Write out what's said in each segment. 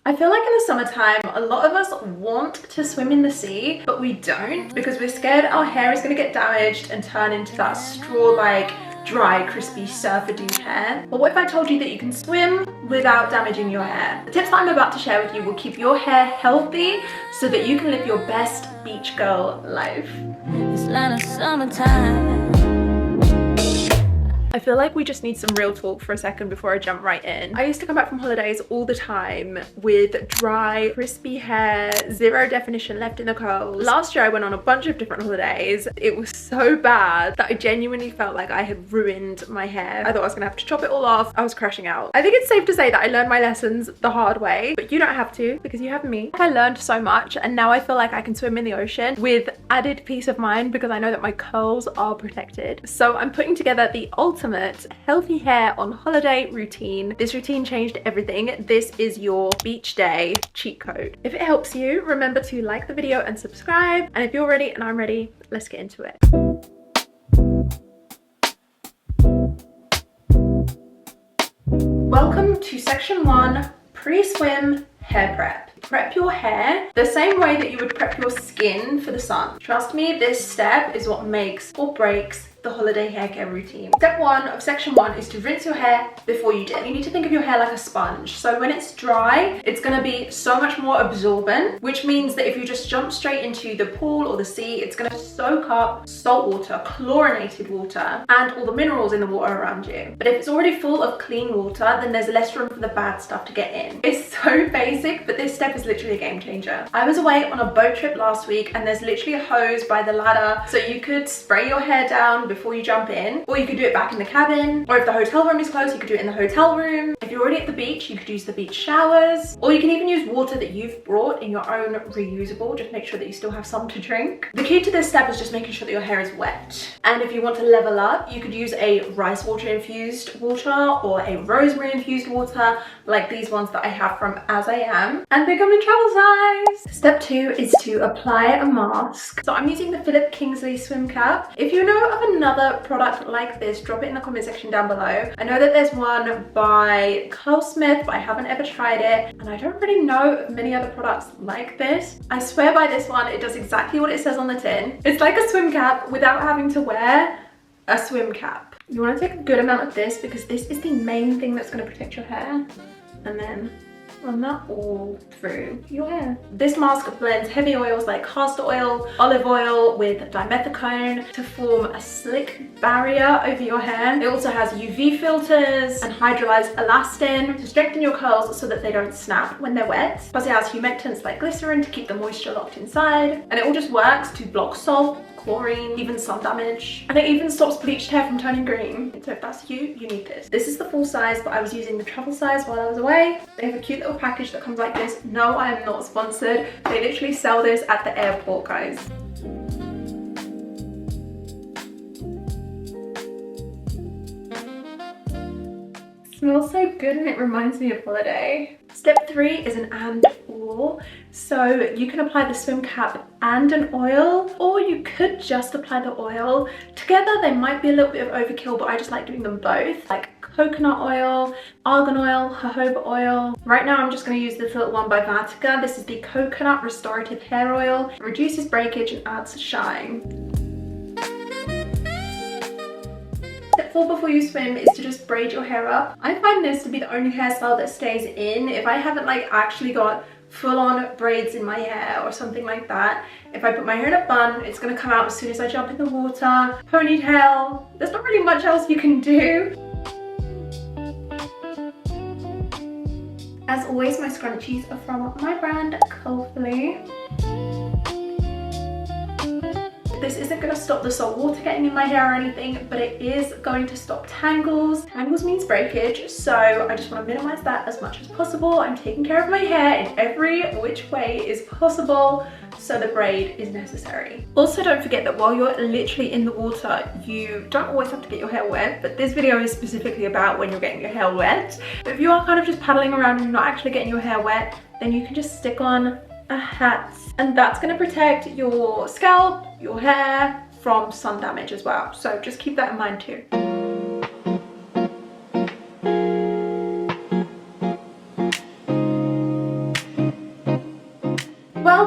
I feel like in the summertime, a lot of us want to swim in the sea, but we don't because we're scared our hair is going to get damaged and turn into that straw-like, dry, crispy surfer dude hair. But what if I told you that you can swim without damaging your hair? The tips that I'm about to share with you will keep your hair healthy so that you can live your best beach girl life. It's Lana summertime. I feel like we just need some real talk for a second before I jump right in. I used to come back from holidays all the time with dry, crispy hair, zero definition left in the curls. Last year I went on a bunch of different holidays. It was so bad that I genuinely felt like I had ruined my hair. I thought I was gonna have to chop it all off. I was crashing out. I think it's safe to say that I learned my lessons the hard way, but you don't have to because you have me. I learned so much and now I feel like I can swim in the ocean with added peace of mind because I know that my curls are protected. So I'm putting together the ultimate healthy hair on holiday routine. This routine changed everything. This is your beach day cheat code. If it helps you, remember to like the video and subscribe. And if you're ready and I'm ready, let's get into it. Welcome to section 1, pre-swim hair prep. Prep your hair the same way that you would prep your skin for the sun. Trust me, this step is what makes or breaks the holiday hair care routine. Step 1 of section 1 is to rinse your hair before you dip. You need to think of your hair like a sponge. So when it's dry, it's gonna be so much more absorbent, which means that if you just jump straight into the pool or the sea, it's gonna soak up salt water, chlorinated water, and all the minerals in the water around you. But if it's already full of clean water, then there's less room for the bad stuff to get in. It's so basic, but this step is literally a game changer. I was away on a boat trip last week and there's literally a hose by the ladder, so you could spray your hair down before you jump in, or you could do it back in the cabin, or if the hotel room is closed, you could do it in the hotel room. If you're already at the beach, you could use the beach showers, or you can even use water that you've brought in your own reusable. Just make sure that you still have some to drink. The key to this step is just making sure that your hair is wet. And if you want to level up, you could use a rice water infused water or a rosemary infused water like these ones that I have from As I Am, and they come in travel size. Step 2 is to apply a mask. So I'm using the Philip Kingsley swim cap. If you know of another product like this, drop it in the comment section down below. I know that there's one by Curlsmith, but I haven't ever tried it, and I don't really know of many other products like this. I swear by this one, it does exactly what it says on the tin. It's like a swim cap without having to wear a swim cap. You want to take a good amount of this because this is the main thing that's going to protect your hair, and then run that all through your hair. This mask blends heavy oils like castor oil, olive oil with dimethicone to form a slick barrier over your hair. It also has UV filters and hydrolyzed elastin to strengthen your curls so that they don't snap when they're wet. Plus it has humectants like glycerin to keep the moisture locked inside. And it all just works to block salt, chlorine, even sun damage, and it even stops bleached hair from turning green. So if that's you, you need this. This is the full size, but I was using the travel size while I was away. They have a cute little package that comes like this. No, I am not sponsored. They literally sell this at the airport, guys. It smells so good and it reminds me of holiday. Step 3 is an and/or. So you can apply the swim cap and an oil, or you could just apply the oil. Together they might be a little bit of overkill, but I just like doing them both. Like coconut oil, argan oil, jojoba oil. Right now I'm just going to use this little one by Vatica. This is the Coconut Restorative Hair Oil. It reduces breakage and adds shine. Step 4 before you swim is to just braid your hair up. I find this to be the only hairstyle that stays in. If I haven't like actually got full-on braids in my hair or something like that, if I put my hair in a bun, it's going to come out as soon as I jump in the water. Ponytail, there's not really much else you can do. As always, my scrunchies are from my brand Curlstagram. This isn't going to stop the salt water getting in my hair or anything, but it is going to stop tangles. Tangles means breakage, so I just want to minimize that as much as possible. I'm taking care of my hair in every which way is possible, so the braid is necessary. Also, don't forget that while you're literally in the water, you don't always have to get your hair wet, but this video is specifically about when you're getting your hair wet. But if you are kind of just paddling around and you're not actually getting your hair wet, then you can just stick on a hat, and that's going to protect your scalp, your hair from sun damage as well. So just keep that in mind too.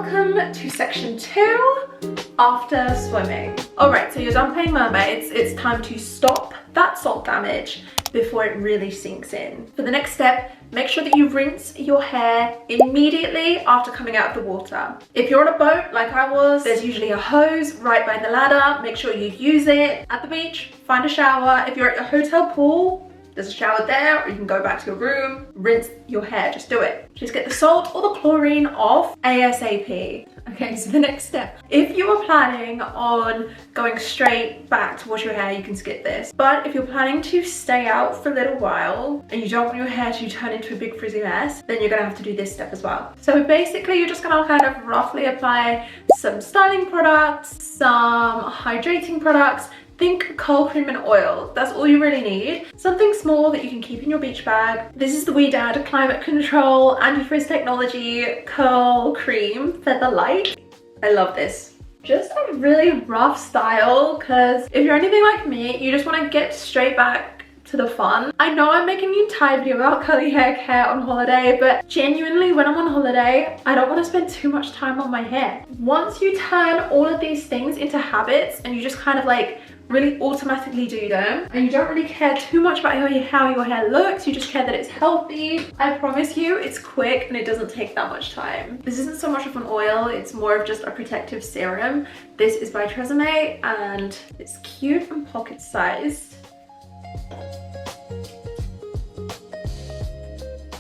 Welcome to section 2, after swimming. Alright, so you're done playing mermaids. It's time to stop that salt damage before it really sinks in. For the next step, make sure that you rinse your hair immediately after coming out of the water. If you're on a boat like I was, there's usually a hose right by the ladder. Make sure you use it. At the beach, find a shower. If you're at a hotel pool, there's a shower there, or you can go back to your room, rinse your hair, just do it. Just get the salt or the chlorine off ASAP. Okay, so the next step. If you are planning on going straight back to wash your hair, you can skip this. But if you're planning to stay out for a little while and you don't want your hair to turn into a big frizzy mess, then you're gonna have to do this step as well. So basically you're just gonna kind of roughly apply some styling products, some hydrating products. Think curl cream and oil. That's all you really need. Something small that you can keep in your beach bag. This is the Wee Dad Climate Control Anti-Frizz Technology Curl Cream Feather Light. I love this. Just a really rough style, because if you're anything like me, you just want to get straight back to the fun. I know I'm making you tired about curly hair care on holiday, but genuinely when I'm on holiday, I don't want to spend too much time on my hair. Once you turn all of these things into habits and you just kind of like really automatically do them, and you don't really care too much about how your hair looks, you just care that it's healthy, I promise you it's quick and it doesn't take that much time. This isn't so much of an oil, it's more of just a protective serum. This is by TRESemmé and it's cute and pocket sized.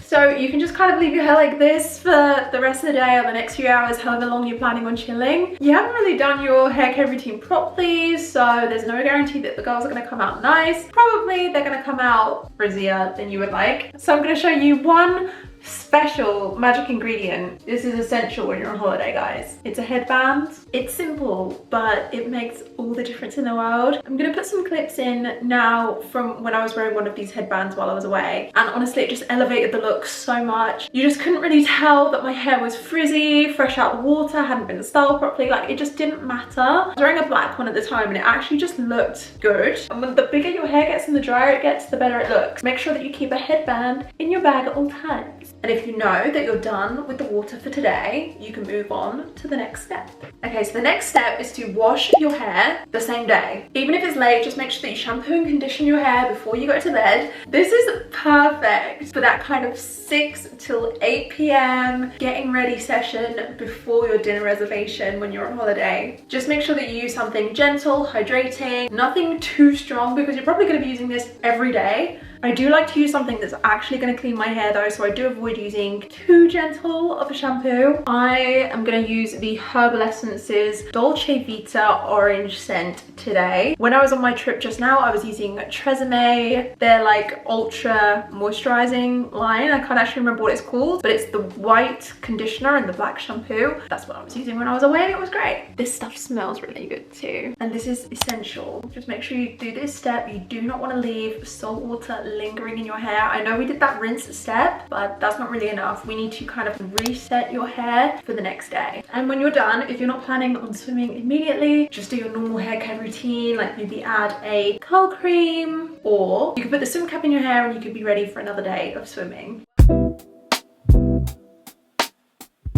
So you can just kind of leave your hair like this for the rest of the day or the next few hours, however long you're planning on chilling. You haven't really done your hair care routine properly, so there's no guarantee that the curls are going to come out nice. Probably they're going to come out frizzier than you would like. So I'm going to show you one special magic ingredient. This is essential when you're on holiday, guys. It's a headband. It's simple, but it makes all the difference in the world. I'm gonna put some clips in now from when I was wearing one of these headbands while I was away, and honestly it just elevated the look so much. You just couldn't really tell that my hair was frizzy, fresh out of the water, hadn't been styled properly, like it just didn't matter. I was wearing a black one at the time and it actually just looked good. And the bigger your hair gets and the drier it gets, the better it looks. Make sure that you keep a headband in your bag at all times. And if you know that you're done with the water for today, you can move on to the next step. Okay, so the next step is to wash your hair the same day. Even if it's late, just make sure that you shampoo and condition your hair before you go to bed. This is perfect for that kind of 6 till 8 p.m. getting ready session before your dinner reservation when you're on holiday. Just make sure that you use something gentle, hydrating, nothing too strong, because you're probably going to be using this every day. I do like to use something that's actually going to clean my hair though, so I do avoid using too gentle of a shampoo. I am going to use the Herbal Essences Dolce Vita Orange Scent today. When I was on my trip just now, I was using TRESemmé. They're like ultra moisturizing line. I can't actually remember what it's called, but it's the white conditioner and the black shampoo. That's what I was using when I was away and it was great. This stuff smells really good too. And this is essential. Just make sure you do this step. You do not want to leave salt water lingering in your hair. I know we did that rinse step, but that's not really enough. We need to kind of reset your hair for the next day. And when you're done, if you're not planning on swimming immediately, just do your normal hair care routine, like maybe add a curl cream, or you could put the swim cap in your hair and you could be ready for another day of swimming.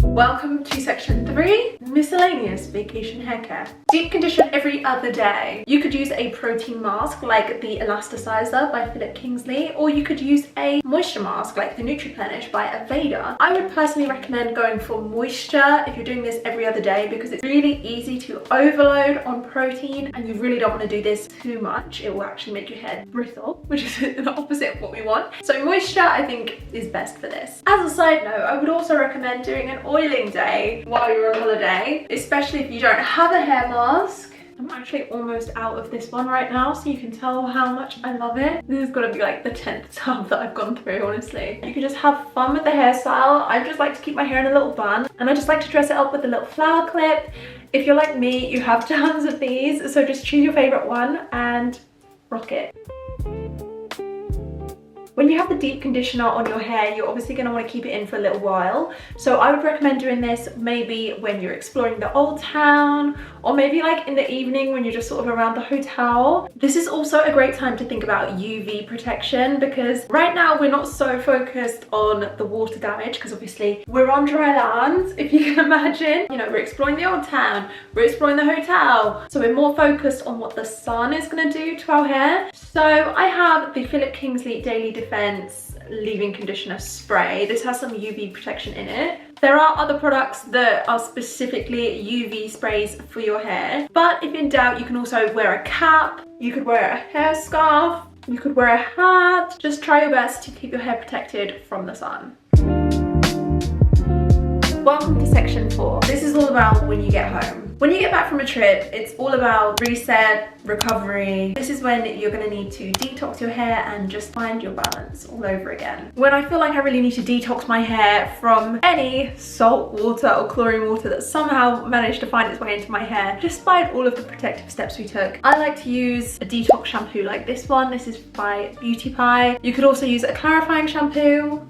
Welcome to section 3, miscellaneous vacation hair care. Deep condition every other day. You could use a protein mask like the Elasticizer by Philip Kingsley, or you could use a moisture mask like the Nutriplenish by Aveda. I would personally recommend going for moisture if you're doing this every other day, because it's really easy to overload on protein and you really don't want to do this too much. It will actually make your hair brittle, which is the opposite of what we want. So moisture I think is best for this. As a side note, I would also recommend doing an oiling day while you're on holiday, especially if you don't have a hair mask. I'm actually almost out of this one right now, so you can tell how much I love it. This has got to be like the 10th tub that I've gone through, honestly. You can just have fun with the hairstyle. I just like to keep my hair in a little bun, and I just like to dress it up with a little flower clip. If you're like me, you have tons of these, so just choose your favorite one and rock it. When you have the deep conditioner on your hair, you're obviously going to want to keep it in for a little while. So I would recommend doing this maybe when you're exploring the old town, or maybe like in the evening when you're just sort of around the hotel. This is also a great time to think about UV protection, because right now we're not so focused on the water damage, because obviously we're on dry land, if you can imagine. You know, we're exploring the old town, we're exploring the hotel, so we're more focused on what the sun is going to do to our hair. So I have the Philip Kingsley Daily Defense leave-in conditioner spray. This has some UV protection in it. There are other products that are specifically UV sprays for your hair, but if in doubt, you can also wear a cap, you could wear a hair scarf, you could wear a hat. Just try your best to keep your hair protected from the sun. Welcome to section 4. This is all about when you get home. When you get back from a trip, it's all about reset, recovery. This is when you're going to need to detox your hair and just find your balance all over again. When I feel like I really need to detox my hair from any salt water or chlorine water that somehow managed to find its way into my hair, despite all of the protective steps we took, I like to use a detox shampoo like this one. This is by Beauty Pie. You could also use a clarifying shampoo.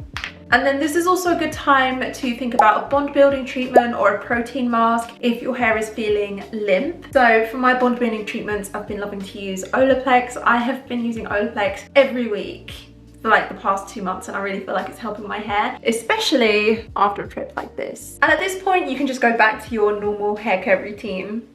And then this is also a good time to think about a bond building treatment or a protein mask if your hair is feeling limp. So for my bond building treatments, I've been loving to use Olaplex. I have been using Olaplex every week for like the past 2 months, and I really feel like it's helping my hair, especially after a trip like this. And at this point, you can just go back to your normal hair care routine.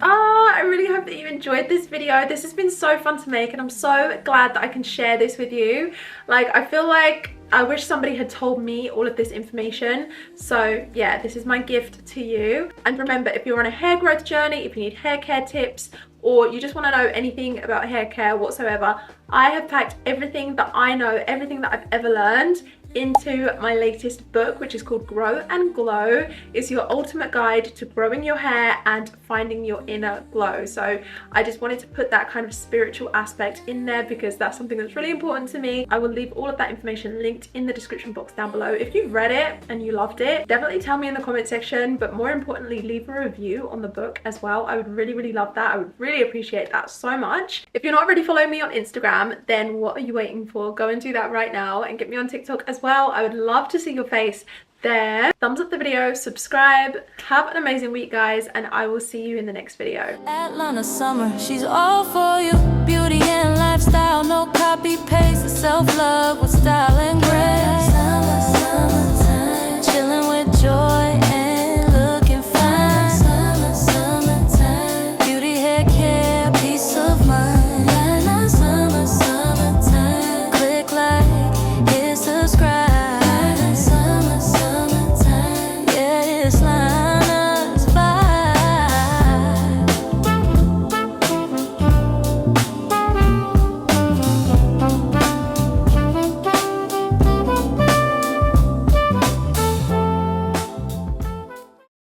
I really hope that you enjoyed this video. This has been so fun to make, and I'm so glad that I can share this with you. Like, I feel like I wish somebody had told me all of this information. So yeah, this is my gift to you. And remember, if you're on a hair growth journey, if you need hair care tips, or you just want to know anything about hair care whatsoever, I have packed everything that I know, everything that I've ever learned into my latest book, which is called Grow and Glow. It's your ultimate guide to growing your hair and finding your inner glow. So I just wanted to put that kind of spiritual aspect in there because that's something that's really important to me. I will leave all of that information linked in the description box down below. If you've read it and you loved it, definitely tell me in the comment section, but more importantly, leave a review on the book as well. I would really, really love that. I would really appreciate that so much. If you're not already following me on Instagram, then what are you waiting for? Go and do that right now, and get me on TikTok as well. I would love to see your face there. Thumbs up the video, subscribe. Have an amazing week, guys, and I will see you in the next video. Lana summer, she's all for you. Beauty and lifestyle, no copy paste. Self-love with style and grace.